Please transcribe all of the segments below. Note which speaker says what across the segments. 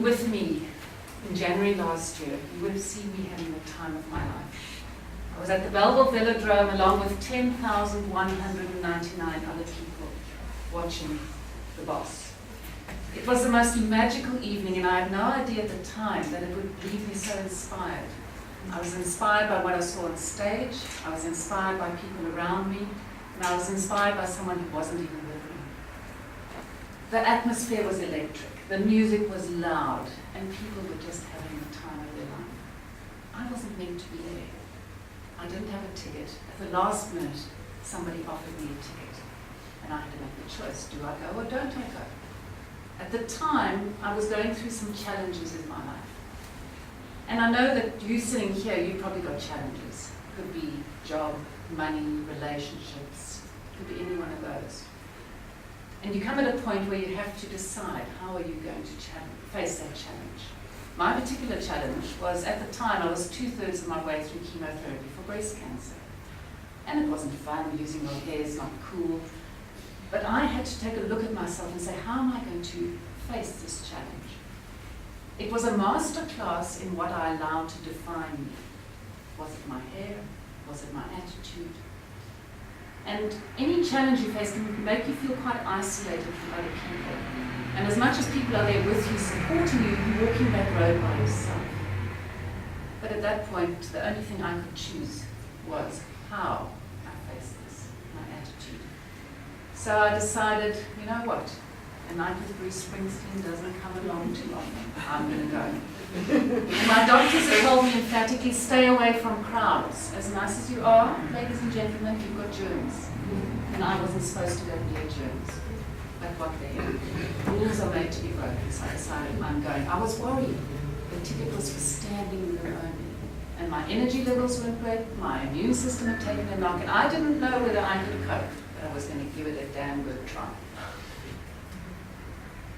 Speaker 1: with me in January last year, you would have seen me having the time of my life. I was at the Belleville Velodrome along with 10,199 other people watching the boss. It was the most magical evening, and I had no idea at the time that it would leave me so inspired. I was inspired by what I saw on stage, I was inspired by people around me, and I was inspired by someone who wasn't even with me. The atmosphere was electric, the music was loud, and people were just having the time of their life. I wasn't meant to be there. I didn't have a ticket. At the last minute, somebody offered me a ticket, and I had to make the choice. Do I go or don't I go? At the time, I was going through some challenges in my life. And I know that you sitting here, you've probably got challenges. Could be job, money, relationships, could be any one of those. And you come at a point where you have to decide how are you going to face that challenge. My particular challenge was, at the time, I was 2/3 of my way through chemotherapy for breast cancer. And it wasn't fun, losing your hair is not cool. But I had to take a look at myself and say, how am I going to face this challenge? It was a master class in what I allowed to define me. Was it my hair? Was it my attitude? And any challenge you face can make you feel quite isolated from other people. And as much as people are there with you, supporting you, you're walking that road by yourself. But at that point, the only thing I could choose was how I face this, my attitude. So I decided, you know what? A night with Bruce Springsteen doesn't come along too often. I'm going to go. And my doctors have told me emphatically, stay away from crowds. As nice as you are, ladies and gentlemen, you've got germs. And I wasn't supposed to go near germs. But what the hell? Rules are made to be broken, so I decided I'm going. I was worried. The ticket was for standing room only. And my energy levels weren't great, my immune system had taken a knock, and I didn't know whether I could cope, but I was going to give it a damn good try.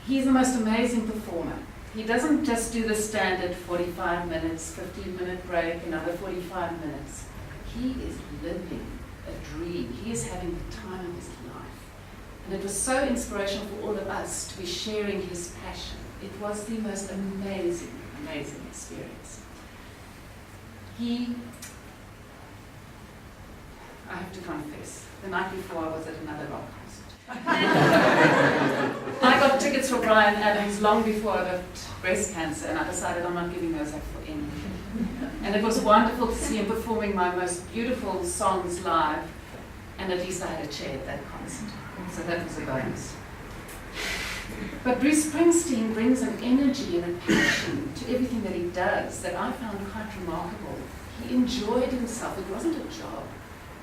Speaker 1: He's the most amazing performer. He doesn't just do the standard 45 minutes, 15-minute break, another 45 minutes. He is living a dream. He is having the time of his life. And it was so inspirational for all of us to be sharing his passion. It was the most amazing, amazing experience. I have to confess, the night before I was at another rock concert. I got tickets for Bryan Adams long before I got breast cancer, and I decided I'm not giving those up for anything. And it was wonderful to see him performing my most beautiful songs live, and at least I had a chair at that concert. So that was a bonus. But Bruce Springsteen brings an energy and a passion to everything that he does that I found quite remarkable. He enjoyed himself. It wasn't a job.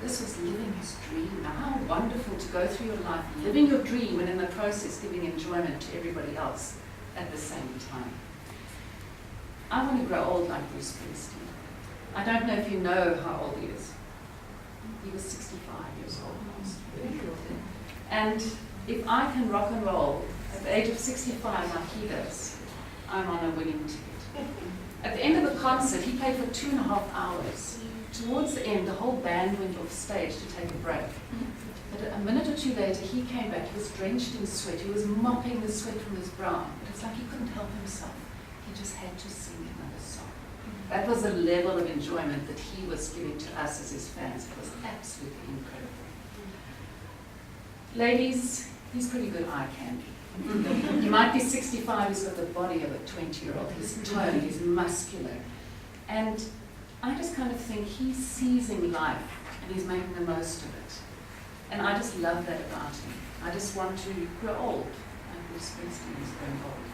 Speaker 1: This was living his dream. Now, how wonderful to go through your life living your dream and in the process giving enjoyment to everybody else at the same time. I want to grow old like Bruce Springsteen. I don't know if you know how old he is. He was 65 years old last year. And if I can rock and roll at the age of 65 like he does, I'm on a winning ticket. At the end of the concert, he played for 2.5 hours. Towards the end, the whole band went off stage to take a break. But a minute or two later, he came back. He was drenched in sweat. He was mopping the sweat from his brow. But it's like he couldn't help himself. He just had to sing another song. That was the level of enjoyment that he was giving to us as his fans. It was absolutely incredible. Ladies, he's pretty good eye candy. He might be 65, he's got the body of a 20-year-old. He's toned, he's muscular. And I just kind of think he's seizing life and he's making the most of it. And I just love that about him. I just want to grow old. And Bruce Springsteen is growing old.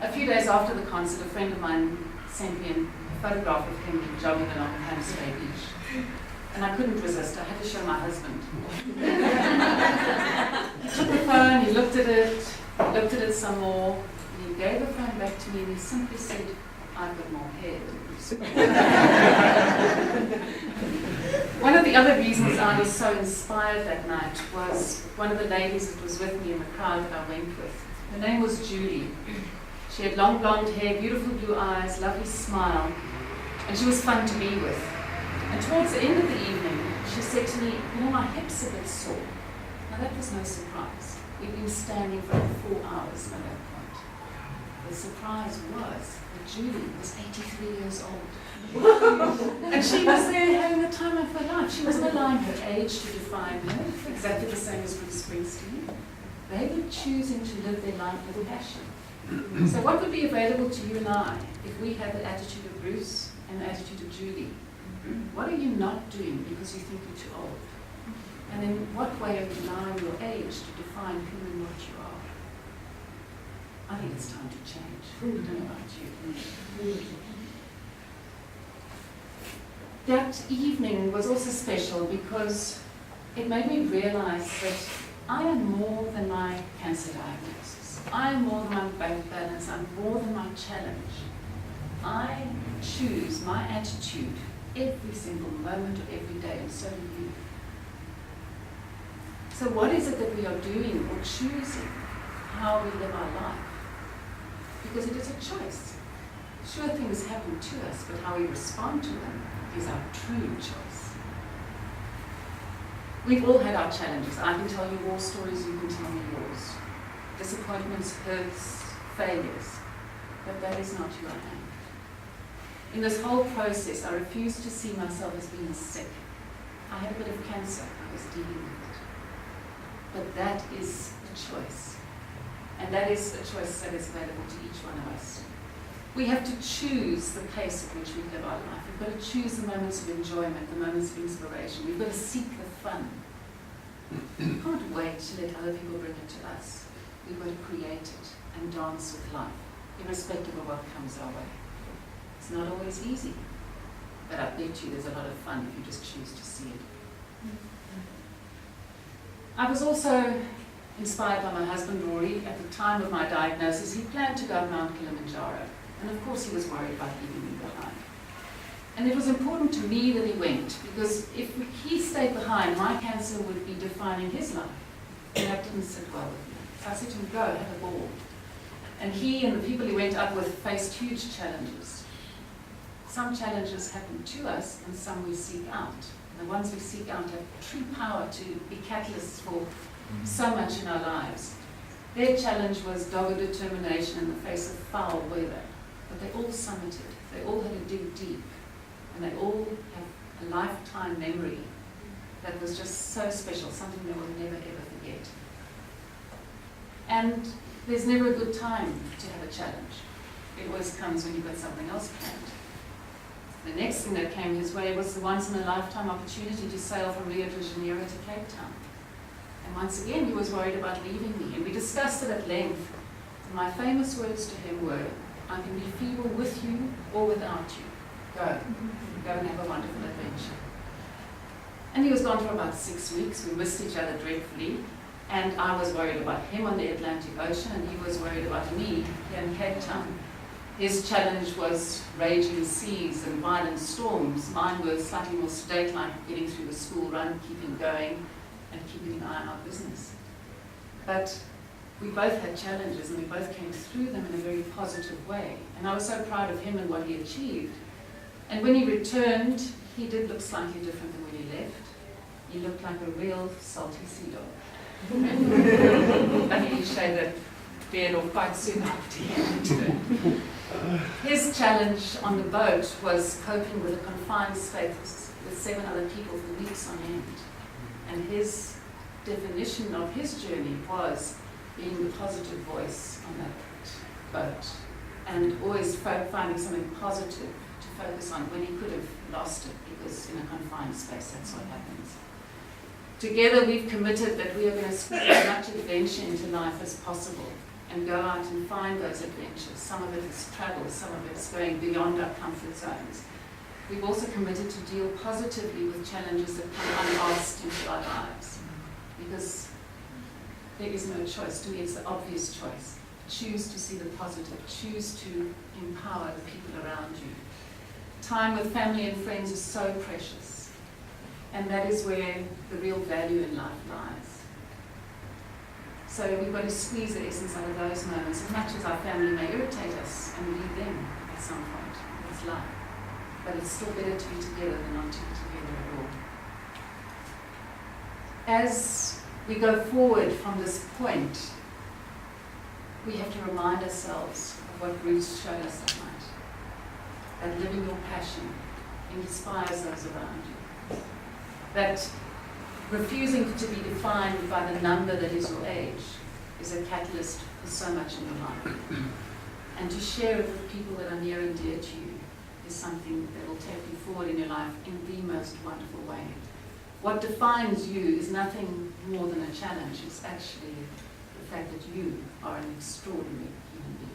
Speaker 1: A few days after the concert, a friend of mine sent me a photograph of him jogging along Hampstead Beach. And I couldn't resist. I had to show my husband. He took the phone, he looked at it some more. He gave the phone back to me and he simply said, I've got more hair than Bruce. One of the other reasons I was so inspired that night was one of the ladies that was with me in the crowd that I went with. Her name was Julie. She had long blonde hair, beautiful blue eyes, lovely smile, and she was fun to be with. And towards the end of the evening, she said to me, you know, my hip's a bit sore. Now that was no surprise. We'd been standing for 4 hours by that point. the surprise was that Julie was 83 years old. And she was there having the time of her life. She wasn't allowing her age to define her, exactly the same as Bruce Springsteen. They were choosing to live their life with passion. So what would be available to you and I if we had the attitude of Bruce and the attitude of Julie? What are you not doing because you think you're too old? And in what way are you allowing your age to define who and what you are? I think it's time to change. I don't know about you. That evening was also special because it made me realize that I am more than my cancer diagnosis. I am more than my bank balance. I'm more than my challenge. I choose my attitude every single moment of every day, and so do you. So what is it that we are doing or choosing how we live our life? Because it is a choice. Sure, things happen to us, but how we respond to them is our true choice. We've all had our challenges. I can tell you war stories, you can tell me yours. Disappointments, hurts, failures. But that is not who I am. In this whole process, I refused to see myself as being sick. I had a bit of cancer. I was dealing with it. But that is a choice. And that is a choice that is available to each one of us. We have to choose the pace at which we live our life. We've got to choose the moments of enjoyment, the moments of inspiration. We've got to seek the fun. We can't wait to let other people bring it to us. We've got to create it and dance with life, irrespective of what comes our way. It's not always easy, but I bet you there's a lot of fun if you just choose to see it. I was also inspired by my husband, Rory. At the time of my diagnosis, he planned to go up Mount Kilimanjaro. And of course, he was worried about leaving me behind. And it was important to me that he went, because if he stayed behind, my cancer would be defining his life. And that didn't sit well with me. So I said to him, go, have a ball. And he and the people he went up with faced huge challenges. Some challenges happen to us, and some we seek out. And the ones we seek out have true power to be catalysts for so much in our lives. Their challenge was dogged determination in the face of foul weather. But they all summited. They all had to dig deep. And they all have a lifetime memory that was just so special, something they will never ever forget. And there's never a good time to have a challenge. It always comes when you've got something else planned. The next thing that came his way was the once-in-a-lifetime opportunity to sail from Rio de Janeiro to Cape Town. And once again, he was worried about leaving me. And we discussed it at length. And my famous words to him were, I can be feeble with you or without you. Go. Go and have a wonderful adventure. And he was gone for about 6 weeks. We missed each other dreadfully. And I was worried about him on the Atlantic Ocean, and he was worried about me here in Cape Town. His challenge was raging seas and violent storms. Mine were slightly more sedate, like getting through the school run, keeping going, and keeping an eye on our business. But we both had challenges, and we both came through them in a very positive way. And I was so proud of him and what he achieved. And when he returned, he did look slightly different than when he left. He looked like a real salty sea dog. I think he shaved that beard off quite soon after he returned. His challenge on the boat was coping with a confined space with 7 other people for weeks on end. And his definition of his journey was being the positive voice on that boat and always finding something positive to focus on when he could have lost it, because in a confined space, that's what happens. Together, we've committed that we are going to squeeze as much adventure into life as possible and go out and find those adventures. Some of it is travel, some of it's going beyond our comfort zones. We've also committed to deal positively with challenges that come unasked into our lives, because there is no choice. To me, it's the obvious choice. Choose to see the positive. Choose to empower the people around you. Time with family and friends is so precious, and that is where the real value in life lies. So we've got to squeeze the essence out of those moments, as much as our family may irritate us and leave them at some point. It's life. But it's still better to be together than not to be together at all. As we go forward from this point, we have to remind ourselves of what Ruth showed us that night. That living your passion inspires those around you. That refusing to be defined by the number that is your age is a catalyst for so much in your life. And to share it with people that are near and dear to you is something that will take you forward in your life in the most wonderful way. What defines you is nothing more than a challenge. It's actually the fact that you are an extraordinary human being.